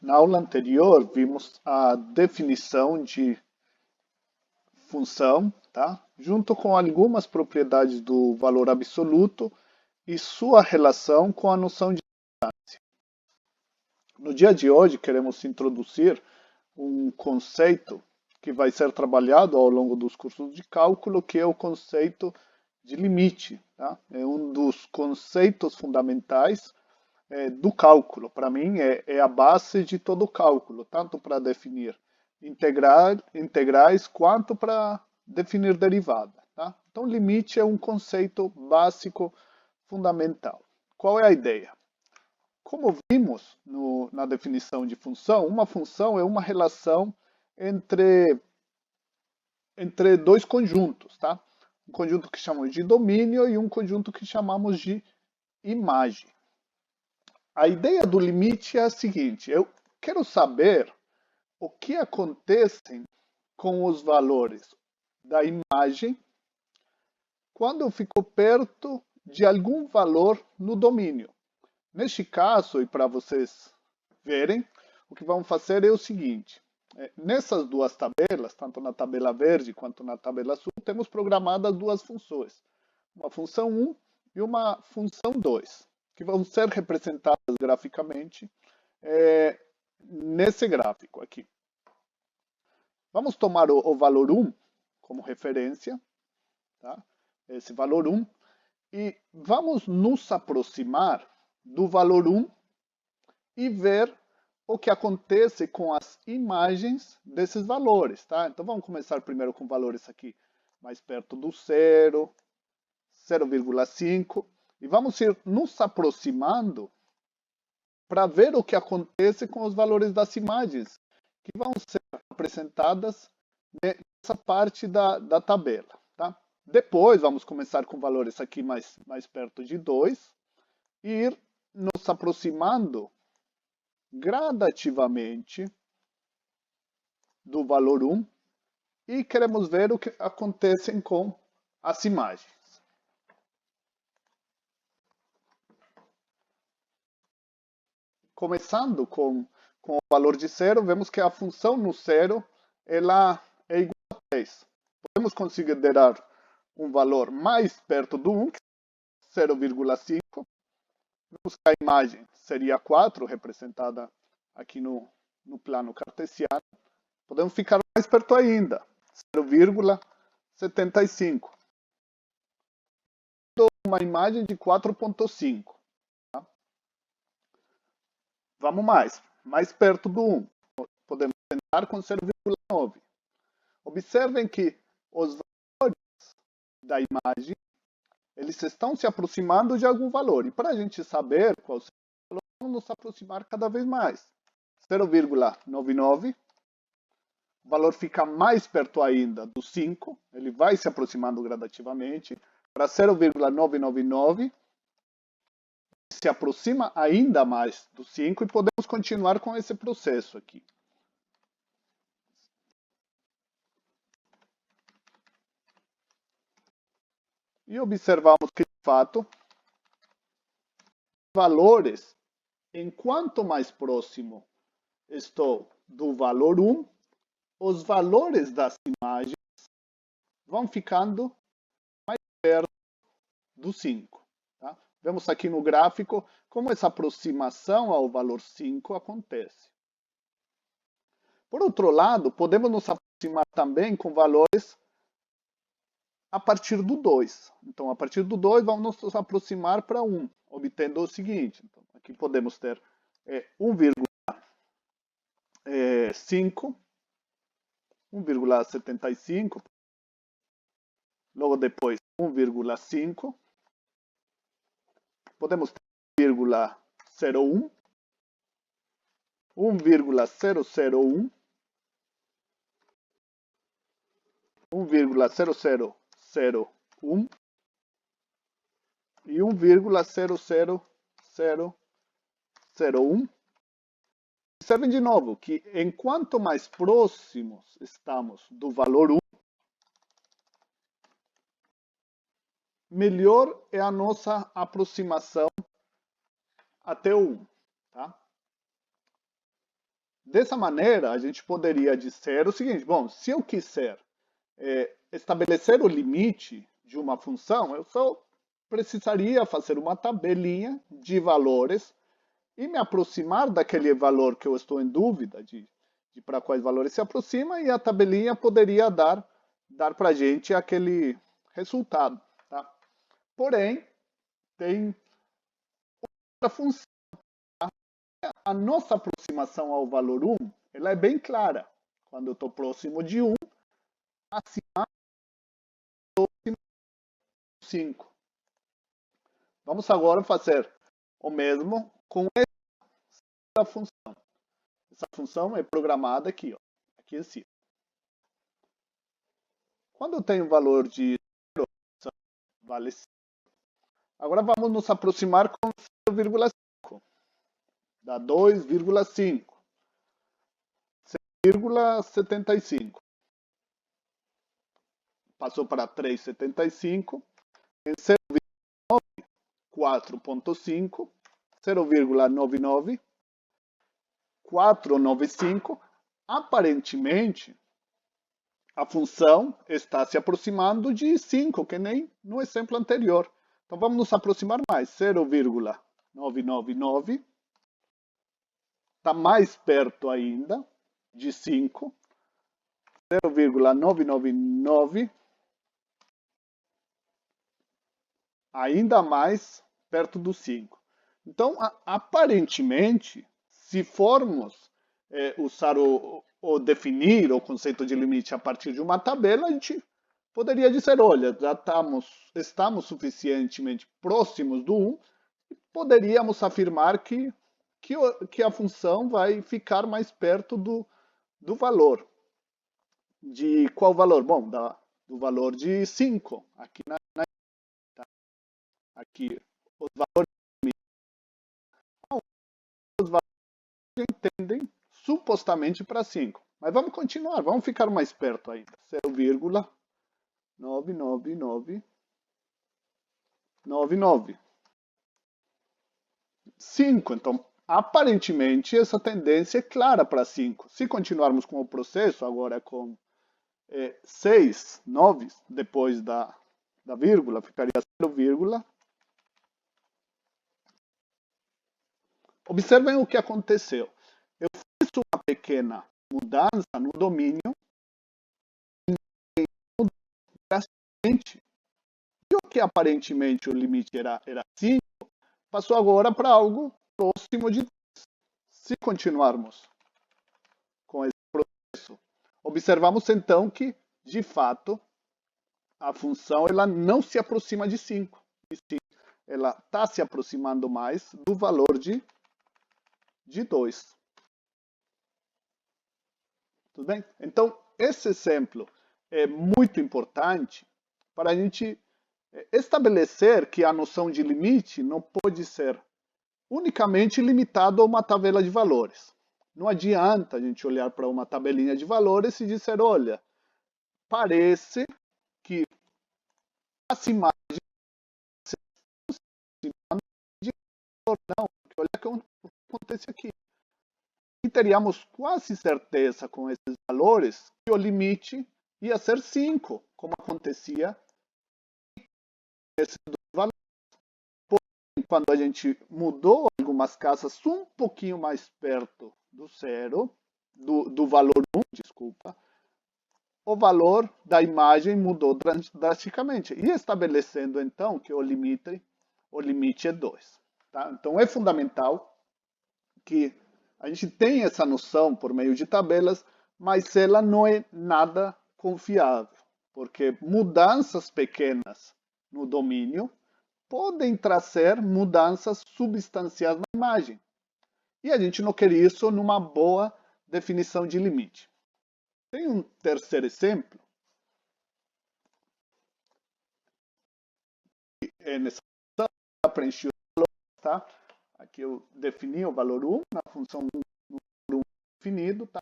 Na aula anterior, vimos a definição de função, tá? Junto com algumas propriedades do valor absoluto e sua relação com a noção de distância. No dia de hoje, queremos introduzir um conceito que vai ser trabalhado ao longo dos cursos de cálculo, que é o conceito de limite. Tá? É um dos conceitos fundamentais do cálculo. Para mim, é a base de todo o cálculo, tanto para definir integrais quanto para definir derivada. Tá? Então, limite é um conceito básico fundamental. Qual é a ideia? Como vimos na definição de função, uma função é uma relação entre dois conjuntos, tá? Um conjunto que chamamos de domínio e um conjunto que chamamos de imagem. A ideia do limite é a seguinte: eu quero saber o que acontece com os valores da imagem quando eu fico perto de algum valor no domínio. Neste caso, e para vocês verem, o que vamos fazer é o seguinte. Nessas duas tabelas, tanto na tabela verde quanto na tabela azul, temos programadas duas funções. Uma função 1 e uma função 2, que vão ser representadas graficamente nesse gráfico aqui. Vamos tomar o valor 1 como referência, tá? Esse valor 1, e vamos nos aproximar do valor 1 e ver o que acontece com as imagens desses valores. Tá? Então vamos começar primeiro com valores aqui mais perto do 0, 0,5, e vamos ir nos aproximando para ver o que acontece com os valores das imagens, que vão ser apresentadas nessa parte da tabela. Tá? Depois vamos começar com valores aqui mais perto de 2 e ir nos aproximando gradativamente do valor 1 e queremos ver o que acontece com as imagens. Começando com o valor de 0, vemos que a função no 0 ela é igual a 3. Podemos considerar um valor mais perto do 1, 0,5. Vemos que a imagem seria 4, representada aqui no plano cartesiano. Podemos ficar mais perto ainda, 0,75. Uma imagem de 4,5. Tá? Vamos mais perto do 1. Podemos tentar com 0,9. Observem que os valores da imagem eles estão se aproximando de algum valor. E para a gente saber qual seja o valor, vamos nos aproximar cada vez mais. 0,99. O valor fica mais perto ainda do 5. Ele vai se aproximando gradativamente. Para 0,999. Se aproxima ainda mais do 5 e podemos continuar com esse processo aqui. E observamos que, de fato, valores, enquanto mais próximo estou do valor 1, os valores das imagens vão ficando mais perto do 5. Tá? Vemos aqui no gráfico como essa aproximação ao valor 5 acontece. Por outro lado, podemos nos aproximar também com valores a partir do 2. Então, a partir do 2, vamos nos aproximar para 1, obtendo o seguinte. Então, aqui podemos ter 1,5, 1,75, logo depois 1,5, podemos ter 1,01, 1,001, 1,0001 e 1,00001. Observem de novo que enquanto mais próximos estamos do valor 1, melhor é a nossa aproximação até o 1. Tá? Dessa maneira, a gente poderia dizer o seguinte, bom, se eu quiser estabelecer o limite de uma função, eu só precisaria fazer uma tabelinha de valores e me aproximar daquele valor que eu estou em dúvida de para quais valores se aproxima, e a tabelinha poderia dar para a gente aquele resultado. Tá? Porém, tem outra função. A nossa aproximação ao valor 1, ela é bem clara. Quando eu estou próximo de 1, acima de 5. Vamos agora fazer o mesmo com essa função. Essa função é programada aqui, ó, aqui em cima. Quando eu tenho o valor de 0, vale 5. Agora vamos nos aproximar com 0,5. Dá 2,5. 0,75. Passou para 3,75. Em 0,9, 4,5. 0,99. 495. Aparentemente, a função está se aproximando de 5, que nem no exemplo anterior. Então vamos nos aproximar mais. 0,999 está mais perto ainda de 5. 0,999 ainda mais perto do 5. Então, aparentemente, se formos usar ou definir o conceito de limite a partir de uma tabela, a gente poderia dizer, olha, já estamos suficientemente próximos do 1, e poderíamos afirmar que a função vai ficar mais perto do valor. De qual valor? Bom, do valor de 5. Aqui, aqui os valores entendem supostamente para 5. Mas vamos continuar, vamos ficar mais perto ainda. 0,99999. 5. Então, aparentemente, essa tendência é clara para 5. Se continuarmos com o processo, agora com 6, 9, depois da vírgula, ficaria 0, observem o que aconteceu. Eu fiz uma pequena mudança no domínio drasticamente. E o que aparentemente o limite era 5, passou agora para algo próximo de 10. Se continuarmos com esse processo, observamos então que, de fato, a função ela não se aproxima de 5. Ela está se aproximando mais do valor de 2. Tudo bem? Então, esse exemplo é muito importante para a gente estabelecer que a noção de limite não pode ser unicamente limitada a uma tabela de valores. Não adianta a gente olhar para uma tabelinha de valores e dizer, olha, parece que as imagens não, olha o que acontece aqui. E teríamos quase certeza com esses valores que o limite ia ser 5, como acontecia nesse valor. Porém, quando a gente mudou algumas casas um pouquinho mais perto do zero, do valor 1, desculpa, o valor da imagem mudou drasticamente, e estabelecendo então que o limite é 2. Tá? Então é fundamental que a gente tenha essa noção por meio de tabelas, mas ela não é nada confiável, porque mudanças pequenas no domínio podem trazer mudanças substanciais na imagem. E a gente não quer isso numa boa definição de limite. Tem um terceiro exemplo. É nessa função, eu preenchi o valor, tá? Aqui eu defini o valor 1 na função 1 no valor 1 definido, tá?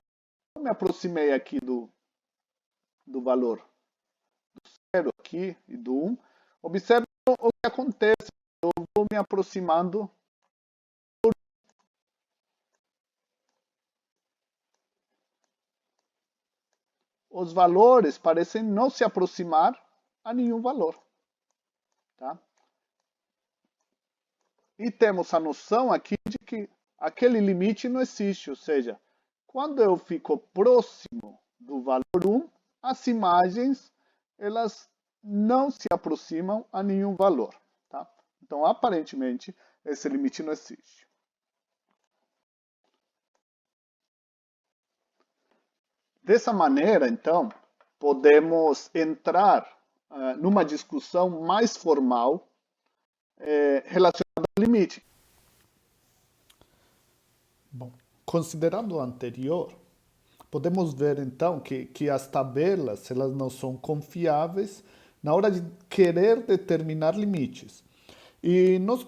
Eu me aproximei aqui do valor do 0 aqui e do 1. Observe o que acontece. Eu vou me aproximando. os valores parecem não se aproximar a nenhum valor. Tá? E temos a noção aqui de que aquele limite não existe, ou seja, quando eu fico próximo do valor 1, as imagens elas não se aproximam a nenhum valor. Tá? Então, aparentemente, esse limite não existe. Dessa maneira, então, podemos entrar numa discussão mais formal relacionada ao limite. Bom, considerando o anterior, podemos ver então que as tabelas elas não são confiáveis na hora de querer determinar limites. E nós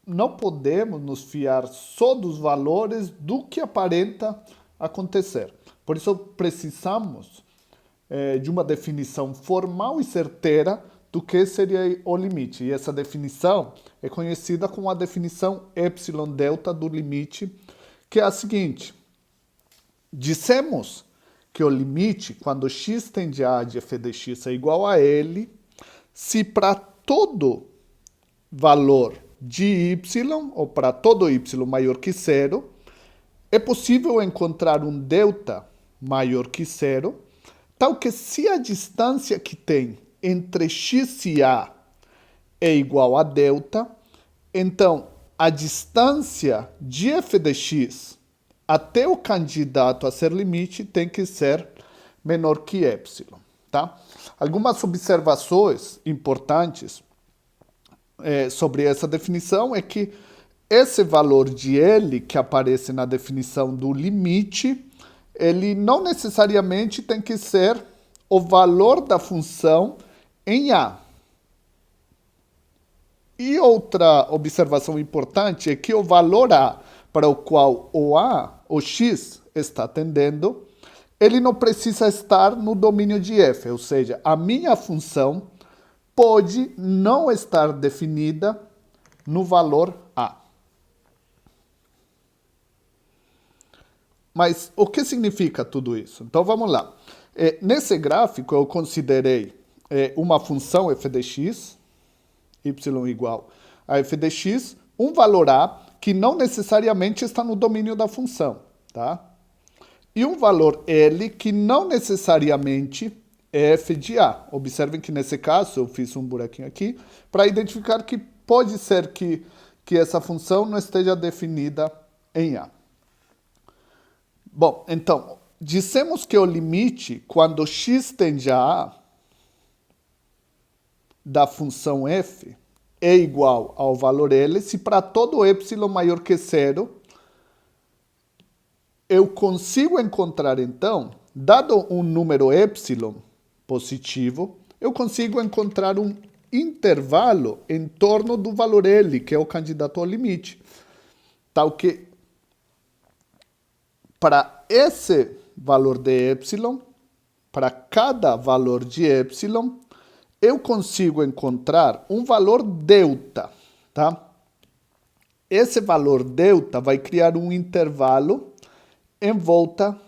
não podemos nos fiar só dos valores do que aparenta acontecer. Por isso precisamos de uma definição formal e certeira do que seria o limite. E essa definição é conhecida como a definição epsilon delta do limite, que é a seguinte. Dissemos que o limite, quando x tende a de f de x é igual a L, se para todo valor de y, ou para todo y maior que zero, é possível encontrar um delta maior que zero, tal que se a distância que tem entre x e a é igual a delta, então a distância de f de x até o candidato a ser limite tem que ser menor que epsilon. Tá? Algumas observações importantes sobre essa definição é que esse valor de L que aparece na definição do limite, ele não necessariamente tem que ser o valor da função em A. E outra observação importante é que o valor A para o qual o x está tendendo, ele não precisa estar no domínio de f, ou seja, a minha função pode não estar definida no valor A. Mas o que significa tudo isso? Então vamos lá. Nesse gráfico eu considerei uma função f de x, y igual a f de x, um valor A que não necessariamente está no domínio da função, tá? E um valor L que não necessariamente é f de A. Observem que nesse caso eu fiz um buraquinho aqui para identificar que pode ser que essa função não esteja definida em A. Bom, então, dissemos que o limite, quando x tende a A, da função f, é igual ao valor L, se para todo epsilon maior que zero, eu consigo encontrar, então, dado um número epsilon positivo, eu consigo encontrar um intervalo em torno do valor L, que é o candidato ao limite. Tal que, para esse valor de epsilon, para cada valor de epsilon, eu consigo encontrar um valor delta, tá? Esse valor delta vai criar um intervalo em volta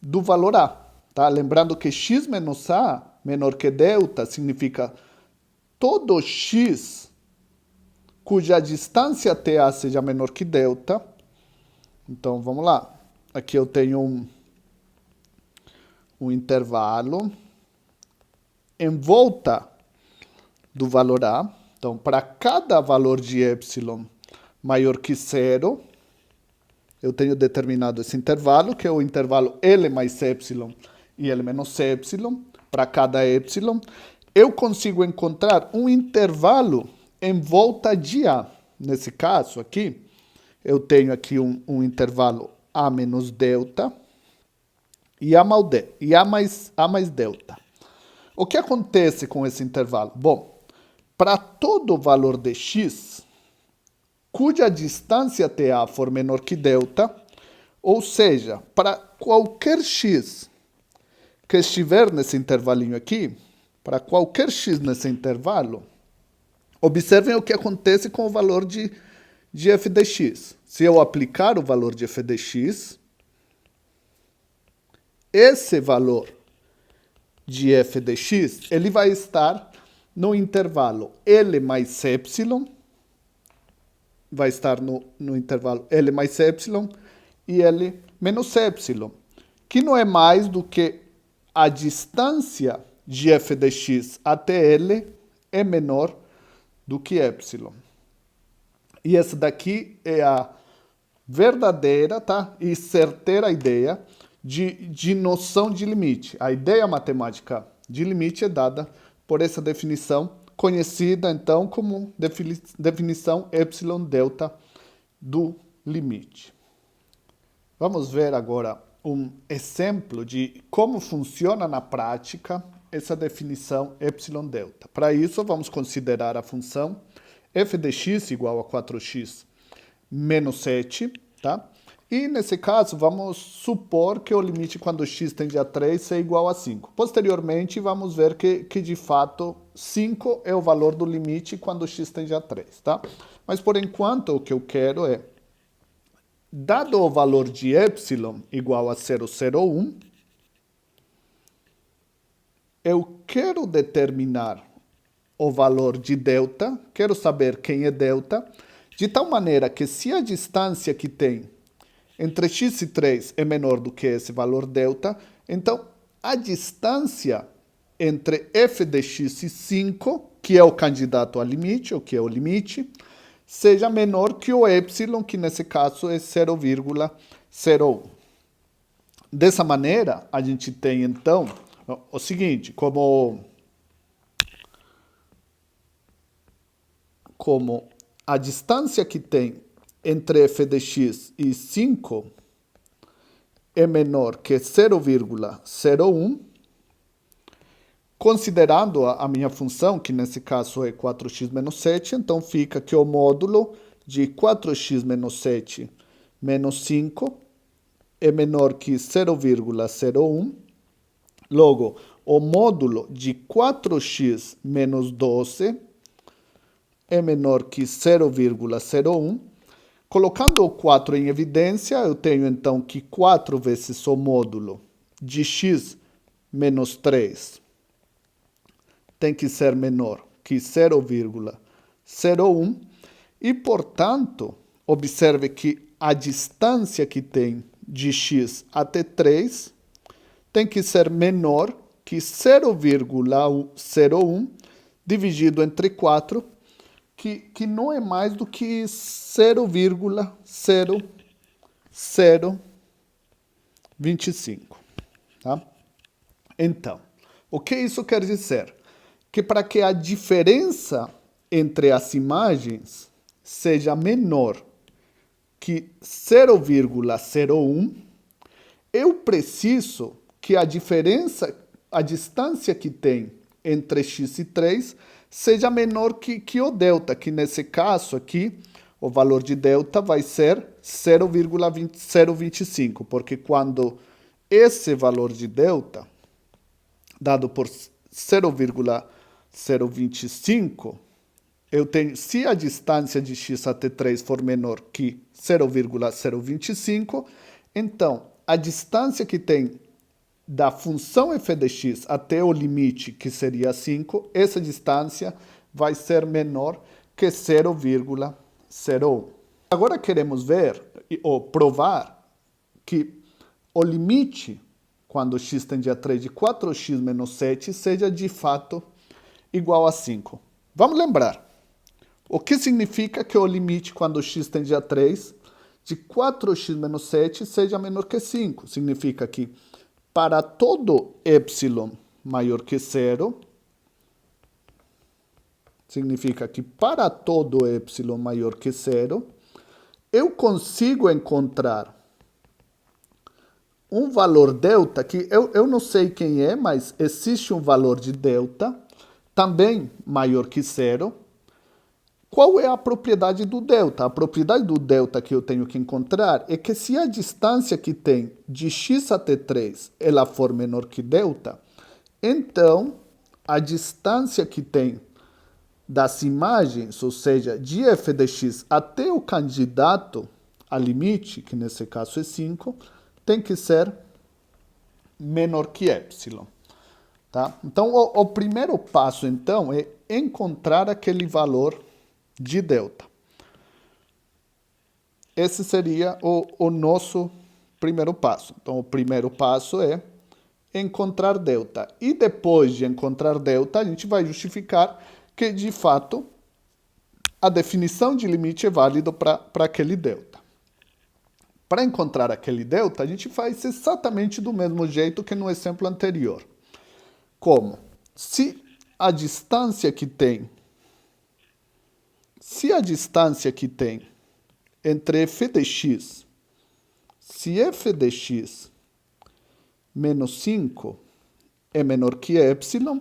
do valor A, tá? Lembrando que x menos A menor que delta significa todo x cuja distância até A seja menor que delta. Então, vamos lá. Aqui eu tenho um intervalo em volta do valor A. Então, para cada valor de epsilon maior que zero, eu tenho determinado esse intervalo, que é o intervalo L mais epsilon e L menos epsilon. Para cada epsilon, eu consigo encontrar um intervalo em volta de A. Nesse caso aqui, eu tenho aqui um intervalo A menos delta e A mais delta. O que acontece com esse intervalo? Bom, para todo valor de x, cuja distância até A for menor que delta, ou seja, para qualquer x que estiver nesse intervalinho aqui, para qualquer x nesse intervalo, observem o que acontece com o valor de f de x. Se eu aplicar o valor de f de x, esse valor de f de x, ele vai estar no intervalo L mais epsilon, vai estar no intervalo L mais epsilon e L menos epsilon, que não é mais do que a distância de f de x até L é menor do que epsilon. E essa daqui é a verdadeira, tá? E certeira ideia de noção de limite. A ideia matemática de limite é dada por essa definição, conhecida então como definição epsilon delta do limite. Vamos ver agora um exemplo de como funciona na prática essa definição epsilon delta. Para isso, vamos considerar a função f de x igual a 4x menos 7, tá? E nesse caso, vamos supor que o limite quando x tende a 3 é igual a 5. Posteriormente, vamos ver que de fato 5 é o valor do limite quando x tende a 3, tá? Mas por enquanto, o que eu quero é, dado o valor de epsilon igual a 0,01, eu quero determinar o valor de delta, quero saber quem é delta, de tal maneira que se a distância que tem entre x e 3 é menor do que esse valor delta, então a distância entre f de x e 5, que é o candidato a limite, ou que é o limite, seja menor que o epsilon, que nesse caso é 0,01. Dessa maneira, a gente tem então o seguinte, como a distância que tem entre f de x e 5 é menor que 0,01, considerando a minha função, que nesse caso é 4x menos 7, então fica que o módulo de 4x menos 7 menos 5 é menor que 0,01. Logo, o módulo de 4x menos 12 é menor que 0,01. Colocando o 4 em evidência, eu tenho então que 4 vezes o módulo de x menos 3 tem que ser menor que 0,01 e, portanto, observe que a distância que tem de x até 3 tem que ser menor que 0,01 dividido entre 4, que não é mais do que 0,0025. Tá? Então, o que isso quer dizer? Que para que a diferença entre as imagens seja menor que 0,01, eu preciso que a distância que tem entre x e 3 seja menor que o delta, que nesse caso aqui, o valor de delta vai ser 0,025, porque quando esse valor de delta, dado por 0,025, eu tenho, se a distância de x até 3 for menor que 0,025, então a distância que tem da função f de x até o limite, que seria 5, essa distância vai ser menor que 0,01. Agora queremos ver ou provar que o limite, quando x tende a 3 de 4x menos 7, seja de fato igual a 5. Vamos lembrar. O que significa que o limite, quando x tende a 3, de 4x menos 7 seja menor que 5? Significa que para todo epsilon maior que 0, significa que para todo epsilon maior que 0, eu consigo encontrar um valor delta, que eu não sei quem é, mas existe um valor de delta, também maior que 0. Qual é a propriedade do delta? A propriedade do delta que eu tenho que encontrar é que se a distância que tem de x até 3 ela for menor que delta, então a distância que tem das imagens, ou seja, de f de x até o candidato a limite, que nesse caso é 5, tem que ser menor que epsilon. Tá? Então, o primeiro passo, então, é encontrar aquele valor de delta. Esse seria o nosso primeiro passo. Então, o primeiro passo é encontrar delta. E depois de encontrar delta, a gente vai justificar que, de fato, a definição de limite é válida para aquele delta. Para encontrar aquele delta, a gente faz exatamente do mesmo jeito que no exemplo anterior. Como? Se a distância que tem entre f de x, se f de x menos 5 é menor que epsilon,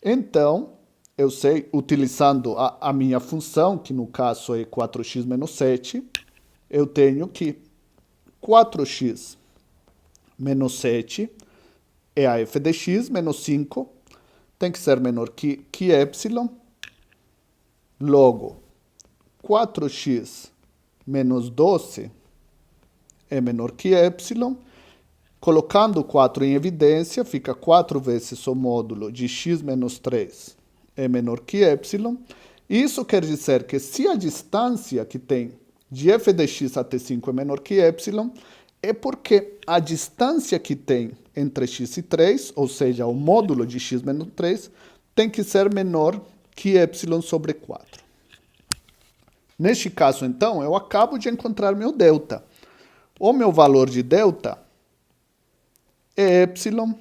então eu sei, utilizando a minha função, que no caso é 4x menos 7, eu tenho que 4x menos 7 é a f de x menos 5, tem que ser menor que epsilon, logo 4x menos 12 é menor que epsilon. Colocando 4 em evidência, fica 4 vezes o módulo de x menos 3 é menor que epsilon. Isso quer dizer que se a distância que tem de f de x até 5 é menor que epsilon, é porque a distância que tem entre x e 3, ou seja, o módulo de x menos 3, tem que ser menor que epsilon sobre 4. Neste caso, então, eu acabo de encontrar meu delta. O meu valor de delta é epsilon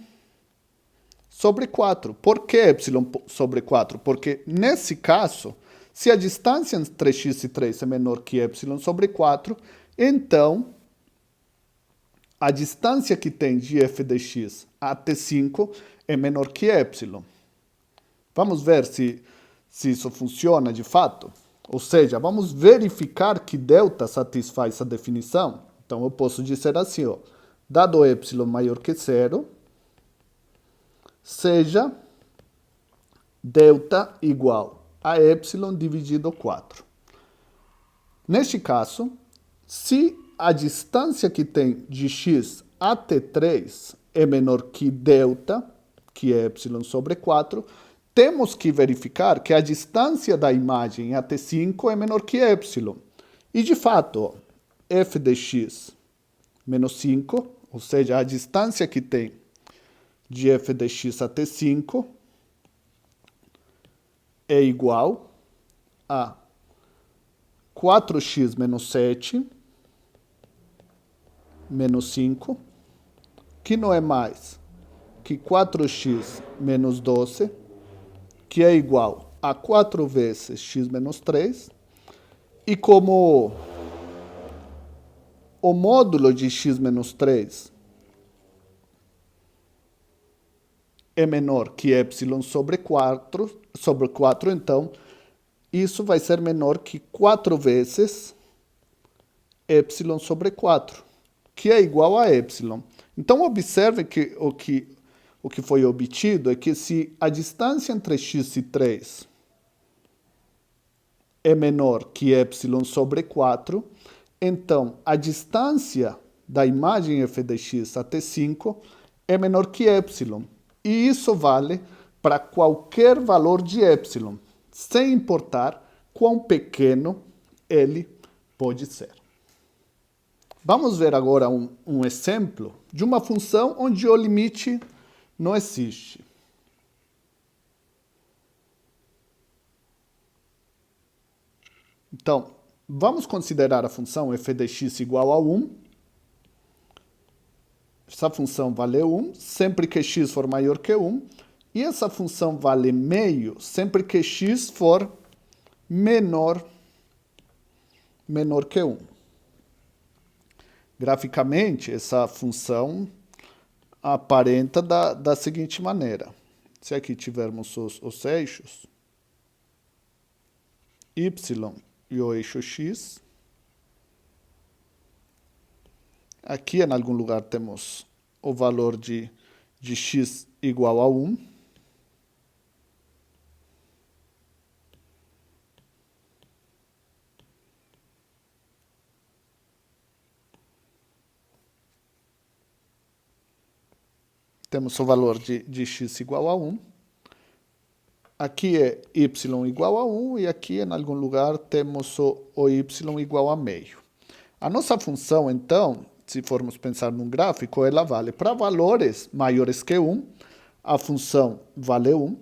sobre 4. Por que epsilon sobre 4? Porque, nesse caso, se a distância entre x e 3 é menor que epsilon sobre 4, então a distância que tem de f de x até 5 é menor que epsilon. Vamos ver se isso funciona de fato? Ou seja, vamos verificar que delta satisfaz a definição. Então, eu posso dizer assim, ó, dado epsilon maior que 0, seja delta igual a epsilon dividido 4. Neste caso, se a distância que tem de x até 3 é menor que delta, que é epsilon sobre 4, temos que verificar que a distância da imagem até 5 é menor que epsilon. E, de fato, f de x menos 5, ou seja, a distância que tem de f de x até 5 é igual a 4x menos 7 menos 5, que não é mais que 4x menos 12, que é igual a 4 vezes x menos 3, e como o módulo de x menos 3 é menor que epsilon sobre 4, então isso vai ser menor que 4 vezes epsilon sobre 4, que é igual a epsilon. Então, observe que o que foi obtido é que se a distância entre x e 3 é menor que epsilon sobre 4, então a distância da imagem f de x até 5 é menor que epsilon. E isso vale para qualquer valor de epsilon, sem importar quão pequeno ele pode ser. Vamos ver agora um exemplo de uma função onde o limite não existe. Então, vamos considerar a função f de x igual a 1. Essa função vale 1 sempre que x for maior que 1. E essa função vale meio sempre que x for menor que 1. Graficamente, essa função aparenta da seguinte maneira. Se aqui tivermos os eixos, y e o eixo x, aqui em algum lugar temos o valor de x igual a 1. temos o valor de x igual a 1. Aqui é y igual a 1 e aqui em algum lugar temos o y igual a meio. A nossa função, então, se formos pensar num gráfico, ela vale para valores maiores que 1, a função vale 1.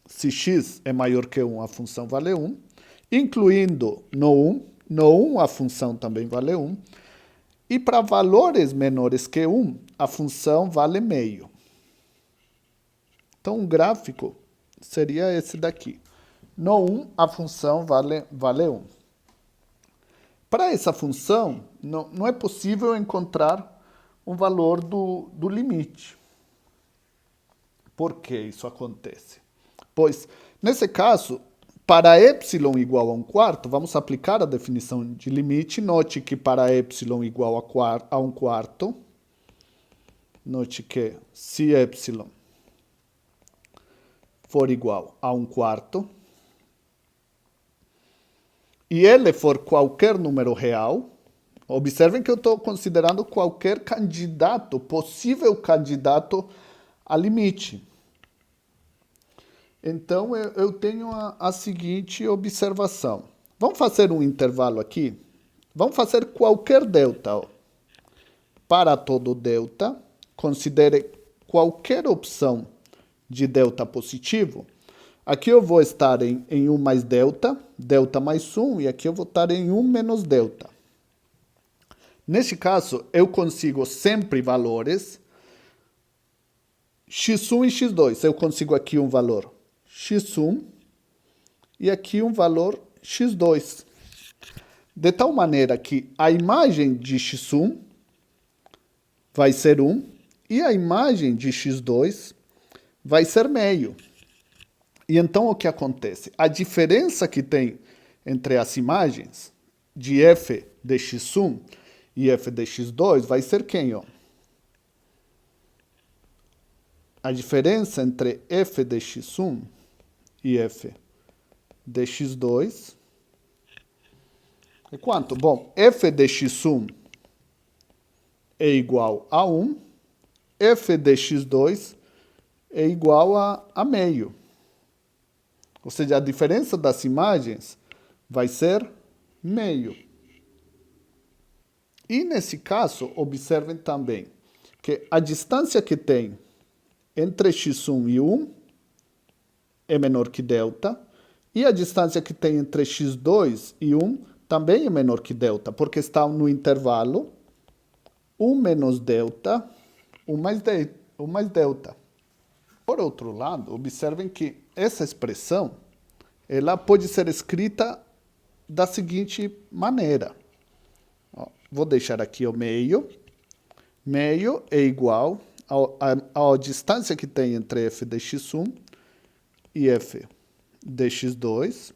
Se x é maior que 1, a função vale 1. Incluindo no 1 a função também vale 1. E para valores menores que 1, a função vale meio. Então, um gráfico seria esse daqui. No 1, a função vale 1. Para essa função, não é possível encontrar um valor do limite. Por que isso acontece? Pois, nesse caso, para y igual a 1/4, vamos aplicar a definição de limite. Note que para y igual a 1/4, note que se y for igual a 1/4, e ele for qualquer número real, observem que eu estou considerando qualquer candidato, possível candidato a limite. Então, eu tenho a seguinte observação. Vamos fazer um intervalo aqui. Vamos fazer qualquer delta. Ó. Para todo delta, considere qualquer opção de delta positivo. Aqui eu vou estar em 1 mais delta, delta mais 1, e aqui eu vou estar em 1 menos delta. Neste caso, eu consigo sempre valores x1 e x2. Eu consigo aqui um valor x1 e aqui um valor x2. De tal maneira que a imagem de x1 vai ser 1 e a imagem de x2 vai ser meio. E então o que acontece? A diferença que tem entre as imagens de f de x1 e f de x2 vai ser quem? Ó? A diferença entre f de x1 e f de x2 é quanto? Bom, f de x1 é igual a 1, f de x2 é igual a meio. Ou seja, a diferença das imagens vai ser meio. E nesse caso, observem também que a distância que tem entre x1 e 1 é menor que delta, e a distância que tem entre x2 e 1 também é menor que delta, porque está no intervalo 1 menos delta, 1 mais delta. Por outro lado, observem que essa expressão ela pode ser escrita da seguinte maneira. Ó, vou deixar aqui o meio. Meio é igual à distância que tem entre f de x1 e f de x2.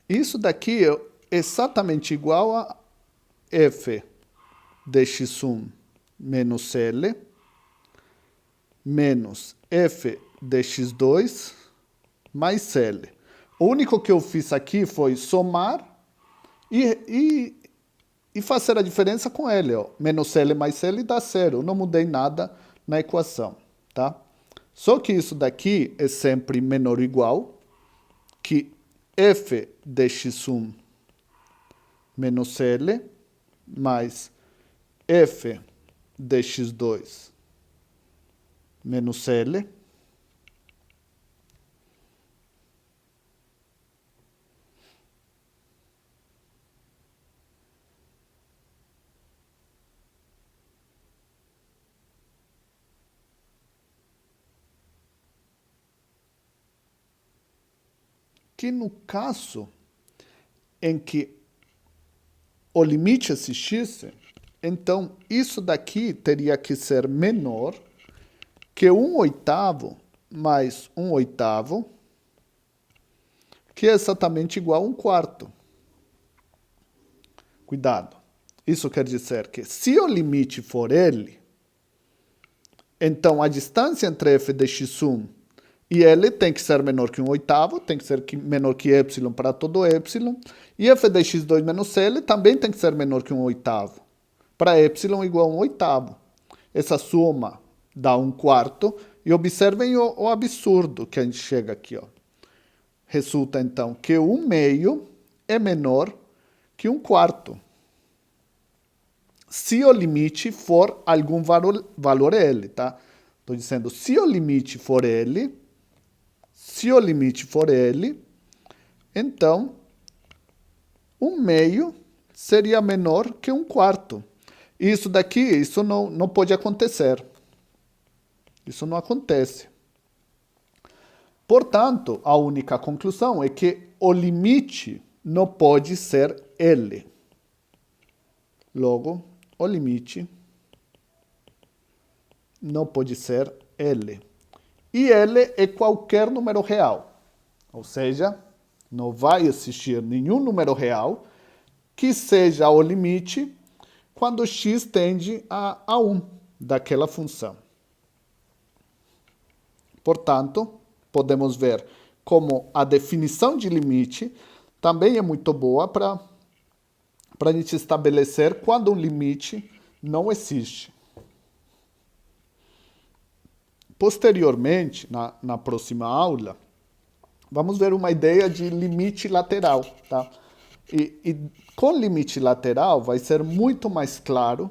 Isso daqui é exatamente igual a f de x1 menos L menos f de x2 mais L. O único que eu fiz aqui foi somar e fazer a diferença com L. Ó. Menos L mais L dá 0. Eu não mudei nada na equação. Tá? Só que isso daqui é sempre menor ou igual que f de x1 menos L mais f de x2 menos L que no caso em que o limite existisse, então isso daqui teria que ser menor que 1/8 mais 1/8, que é exatamente igual a 1/4. Cuidado. Isso quer dizer que se o limite for L, então a distância entre f de x1 e L tem que ser menor que 1/8, tem que ser menor que y para todo y, e f de x2 menos L também tem que ser menor que 1/8, para y igual a 1/8. essa soma dá 1/4. E observem o absurdo que a gente chega aqui. Ó. Resulta, então, que 1/2 é menor que 1/4. Se o limite for algum valor L, tá? Estou dizendo, se o limite for L, então 1/2 seria menor que 1/4. Isso daqui, isso não pode acontecer. Isso não acontece. Portanto, a única conclusão é que o limite não pode ser L. Logo, o limite não pode ser L. E L é qualquer número real. Ou seja, não vai existir nenhum número real que seja o limite quando x tende a 1 daquela função. Portanto, podemos ver como a definição de limite também é muito boa para a gente estabelecer quando um limite não existe. Posteriormente, na próxima aula, vamos ver uma ideia de limite lateral. Tá? E com limite lateral vai ser muito mais claro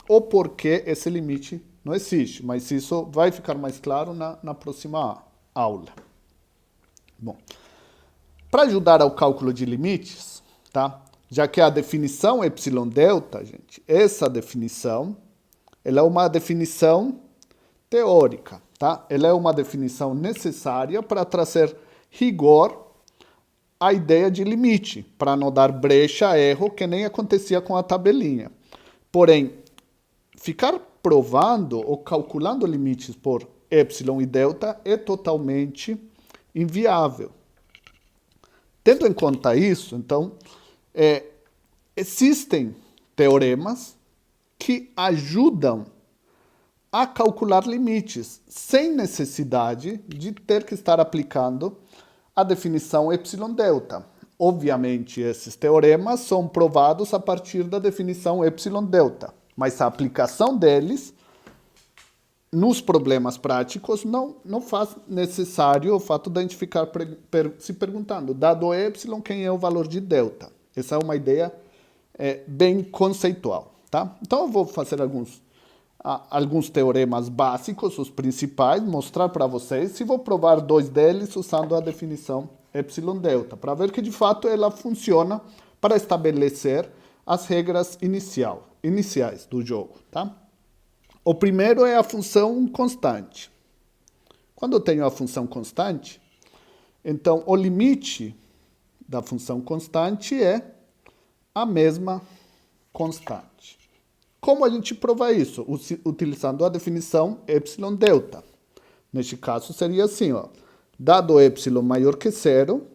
o porquê esse limite não existe, mas isso vai ficar mais claro na próxima aula. Bom, para ajudar ao cálculo de limites, tá? Já que a definição epsilon delta, gente, essa definição, ela é uma definição teórica, tá? Ela é uma definição necessária para trazer rigor à ideia de limite, para não dar brecha a erro que nem acontecia com a tabelinha. Porém, ficar provando ou calculando limites por epsilon e delta é totalmente inviável. Tendo em conta isso, então, existem teoremas que ajudam a calcular limites, sem necessidade de ter que estar aplicando a definição epsilon delta. Obviamente, esses teoremas são provados a partir da definição epsilon delta, mas a aplicação deles nos problemas práticos não faz necessário o fato de a gente ficar se perguntando, dado epsilon, quem é o valor de delta? Essa é uma ideia bem conceitual. Tá? Então, eu vou fazer alguns teoremas básicos, os principais, mostrar para vocês, e vou provar 2 deles usando a definição epsilon delta, para ver que, de fato, ela funciona para estabelecer as regras iniciais do jogo. Tá? O primeiro é a função constante. Quando eu tenho a função constante, então o limite da função constante é a mesma constante. Como a gente prova isso? Utilizando a definição epsilon delta. Neste caso seria assim, ó, dado epsilon maior que 0,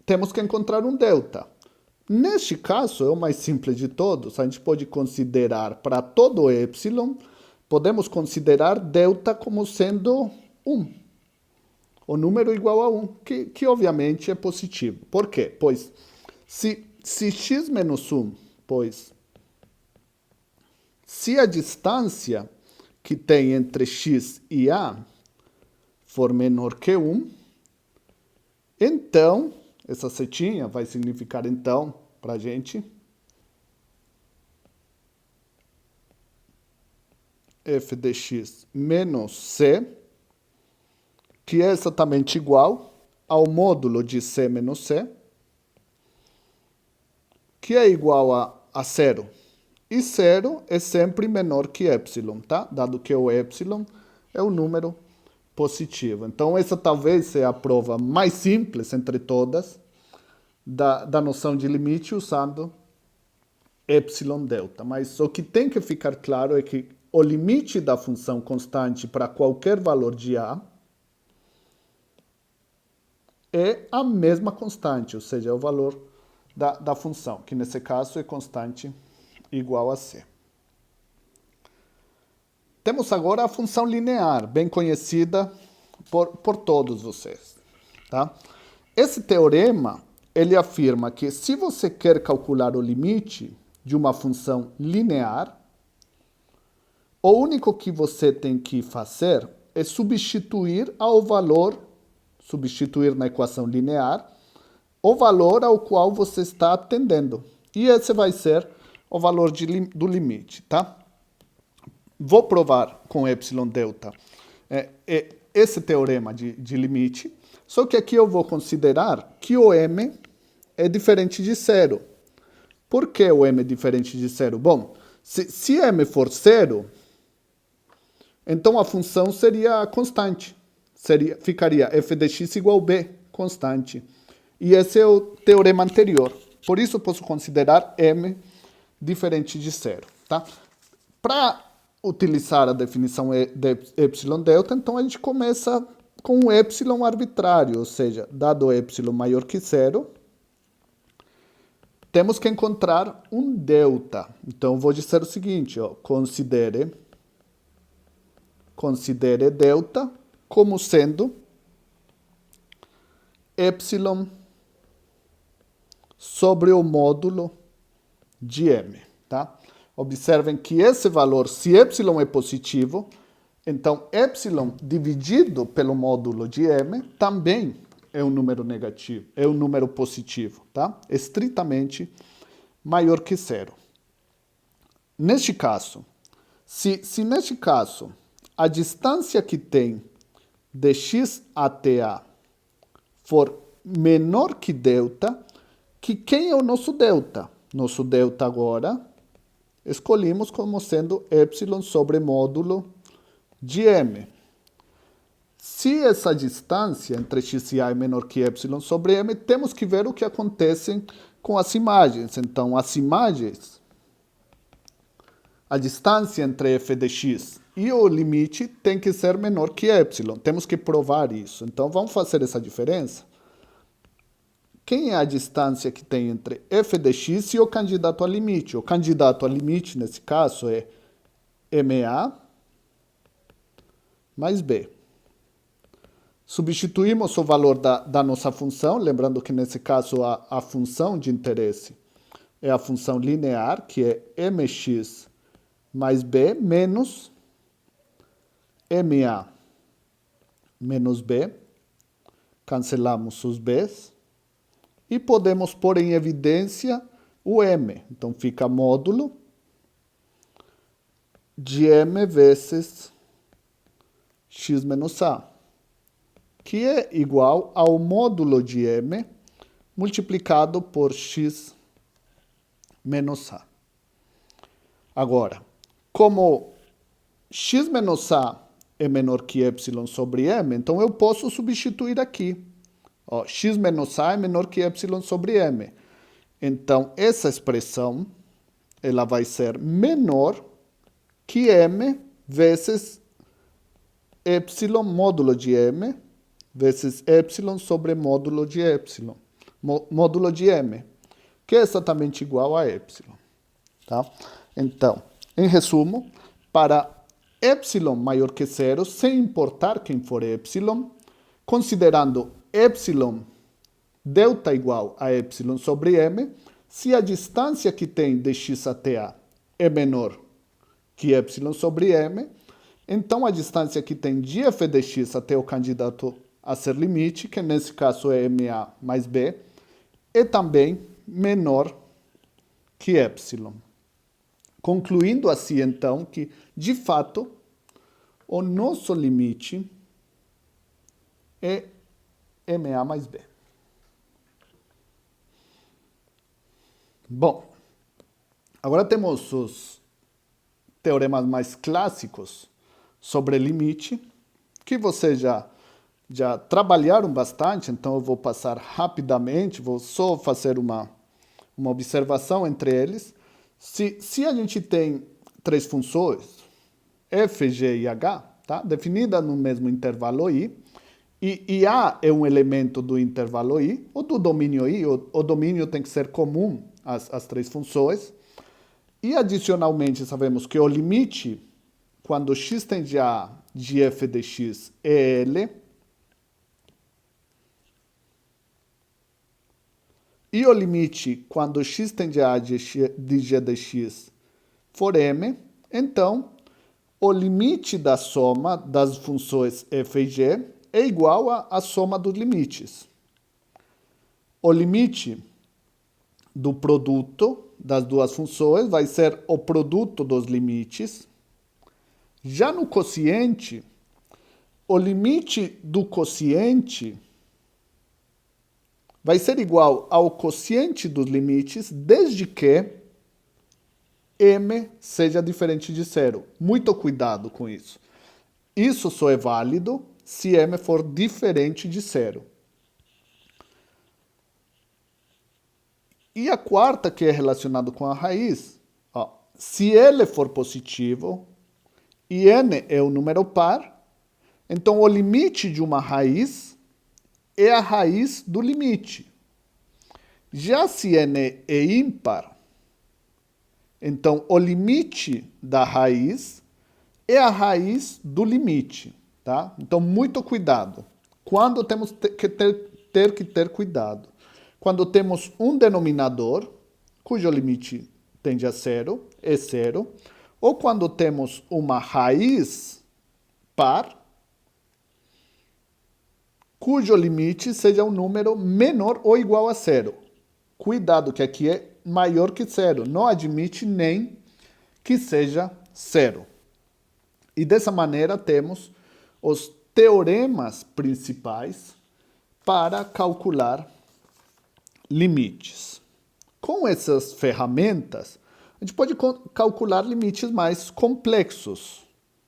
temos que encontrar um delta. Neste caso, é o mais simples de todos. A gente pode considerar para todo epsilon, podemos considerar delta como sendo 1. O número igual a 1, que obviamente é positivo. Por quê? Pois, se x menos 1, pois, se a distância que tem entre x e a for menor que 1, então, essa setinha vai significar, então, para a gente, f de x menos c, que é exatamente igual ao módulo de c menos c, que é igual a 0. E 0 é sempre menor que epsilon, tá? Dado que o epsilon é um número positivo. Então, essa talvez seja a prova mais simples entre todas da noção de limite usando epsilon delta. Mas o que tem que ficar claro é que o limite da função constante para qualquer valor de a é a mesma constante, ou seja, é o valor da função, que nesse caso é constante igual a c. Temos agora a função linear, bem conhecida por todos vocês. Tá? Esse teorema, ele afirma que se você quer calcular o limite de uma função linear, o único que você tem que fazer é substituir na equação linear, o valor ao qual você está atendendo. E esse vai ser o valor do limite, tá? Vou provar com epsilon delta esse teorema de limite, só que aqui eu vou considerar que o m é diferente de zero. Por que o m é diferente de zero? Bom, se m for zero, então a função seria constante. Ficaria f de x igual b, constante. E esse é o teorema anterior. Por isso, eu posso considerar m diferente de zero. Tá? Para utilizar a definição de epsilon delta, então a gente começa com um epsilon arbitrário, ou seja, dado epsilon maior que zero, temos que encontrar um delta. Então, eu vou dizer o seguinte, ó, considere delta como sendo epsilon sobre o módulo de m, tá? Observem que esse valor, se epsilon é positivo, então epsilon dividido pelo módulo de m também é um número negativo, é um número positivo, tá? Estritamente maior que zero. Neste caso, se neste caso a distância que tem de x até a for menor que delta, que quem é o nosso delta? Nosso delta agora escolhemos como sendo epsilon sobre módulo de m. Se essa distância entre x e a é menor que epsilon sobre m, temos que ver o que acontece com as imagens. Então, as imagens, a distância entre f de x e o limite tem que ser menor que epsilon. Temos que provar isso. Então, vamos fazer essa diferença. Quem é a distância que tem entre f de x e o candidato a limite? O candidato a limite, nesse caso, é ma mais b. Substituímos o valor da nossa função, lembrando que, nesse caso, a função de interesse é a função linear, que é mx mais b menos ma menos b. Cancelamos os b's. E podemos pôr em evidência o m. Então, fica módulo de m vezes x menos a, que é igual ao módulo de m multiplicado por x menos a. Agora, como x menos a é menor que epsilon sobre m, então eu posso substituir aqui. Ó, x menos a é menor que epsilon sobre m. Então, essa expressão ela vai ser menor que m vezes epsilon módulo de m vezes epsilon sobre módulo de epsilon, módulo de m, que é exatamente igual a epsilon. Tá? Então, em resumo, para epsilon maior que zero, sem importar quem for epsilon, considerando epsilon delta igual a epsilon sobre m, se a distância que tem de x até a é menor que epsilon sobre m, então a distância que tem de f de x até o candidato a ser limite, que nesse caso é ma mais b, é também menor que epsilon. Concluindo assim, então, que, de fato, o nosso limite é ma mais b. Bom, agora temos os teoremas mais clássicos sobre limite, que vocês já trabalharam bastante, então eu vou passar rapidamente, vou só fazer uma observação entre eles. Se a gente tem três funções, f, g e h, tá? Definidas no mesmo intervalo i, e A é um elemento do intervalo I, ou do domínio I, o domínio tem que ser comum às três funções. E, adicionalmente, sabemos que o limite, quando x tende a de f de x, é L. E o limite, quando x tende a de g de x, for M. Então, o limite da soma das funções f e g é igual à soma dos limites. O limite do produto das duas funções vai ser o produto dos limites. Já no quociente, o limite do quociente vai ser igual ao quociente dos limites, desde que m seja diferente de zero. Muito cuidado com isso. Isso só é válido se m for diferente de zero. E a quarta, que é relacionada com a raiz, ó, se ele for positivo e n é um número par, então o limite de uma raiz é a raiz do limite. Já se n é ímpar, então o limite da raiz é a raiz do limite, tá? Então muito cuidado. Quando temos que ter cuidado? Quando temos um denominador, cujo limite tende a zero, é zero, ou quando temos uma raiz par, cujo limite seja um número menor ou igual a zero. Cuidado, que aqui é maior que zero, não admite nem que seja zero. E dessa maneira temos os teoremas principais para calcular limites. Com essas ferramentas, a gente pode calcular limites mais complexos,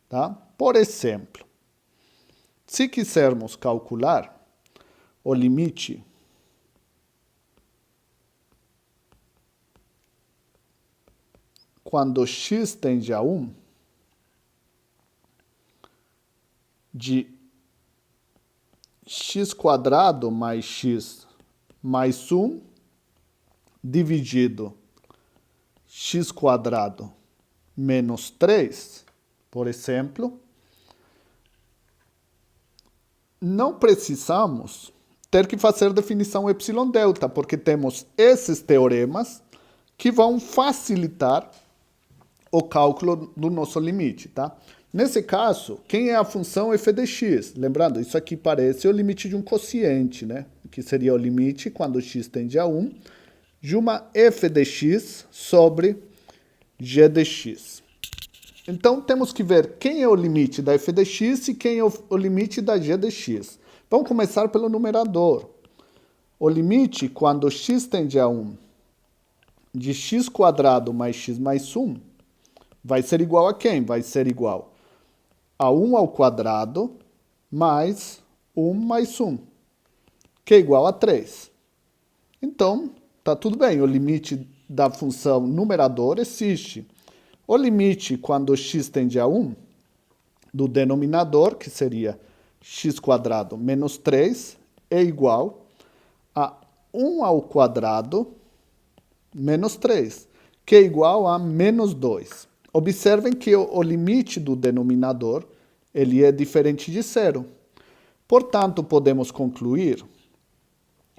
tá? Por exemplo, se quisermos calcular o limite quando x tende a 1 de x² mais x mais 1 dividido x² menos 3, por exemplo, não precisamos ter que fazer definição epsilon delta, porque temos esses teoremas que vão facilitar o cálculo do nosso limite, tá? Nesse caso, quem é a função f de x? Lembrando, isso aqui parece o limite de um quociente, né? Que seria o limite, quando x tende a 1, de uma f de x sobre g de x. Então, temos que ver quem é o limite da f de x e quem é o limite da g de x. Vamos começar pelo numerador. O limite, quando x tende a 1, de x² mais x mais 1, vai ser igual a quem? Vai ser igual a 1 ao quadrado mais 1 mais 1, que é igual a 3. Então, tá tudo bem, o limite da função numerador existe. O limite, quando x tende a 1, do denominador, que seria x² menos 3, é igual a 1 ao quadrado menos 3, que é igual a menos 2. Observem que o limite do denominador ele é diferente de zero. Portanto, podemos concluir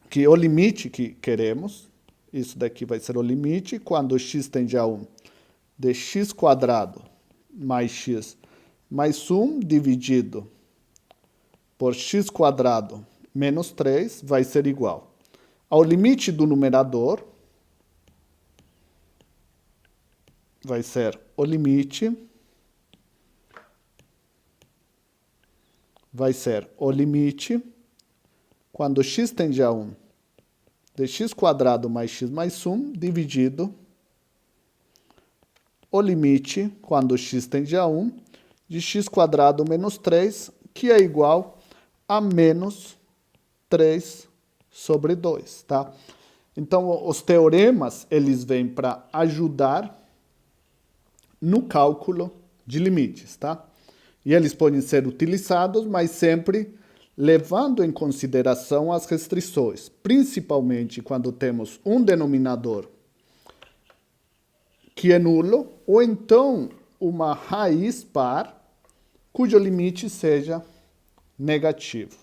que o limite que queremos, isso daqui vai ser o limite, quando x tende a 1, de x² mais x mais 1 dividido por x² menos 3 vai ser igual ao limite do numerador, vai ser o limite, quando x tende a 1, de x² mais x mais 1, dividido o limite, quando x tende a 1, de x² menos 3, que é igual a menos 3 sobre 2, tá? Então, os teoremas, eles vêm para ajudar no cálculo de limites, tá? E eles podem ser utilizados, mas sempre levando em consideração as restrições, principalmente quando temos um denominador que é nulo, ou então uma raiz par, cujo limite seja negativo.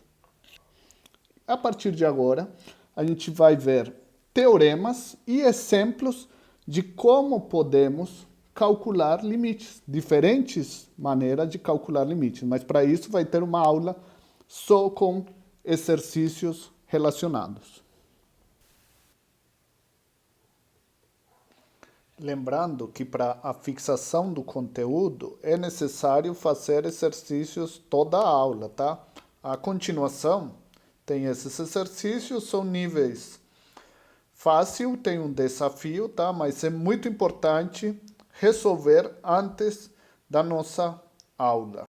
A partir de agora, a gente vai ver teoremas e exemplos de como podemos calcular limites, diferentes maneiras de calcular limites, mas para isso vai ter uma aula só com exercícios relacionados. Lembrando que para a fixação do conteúdo é necessário fazer exercícios toda a aula, tá? A continuação tem esses exercícios, são níveis fácil, tem um desafio, tá? Mas é muito importante resolver antes da nossa aula.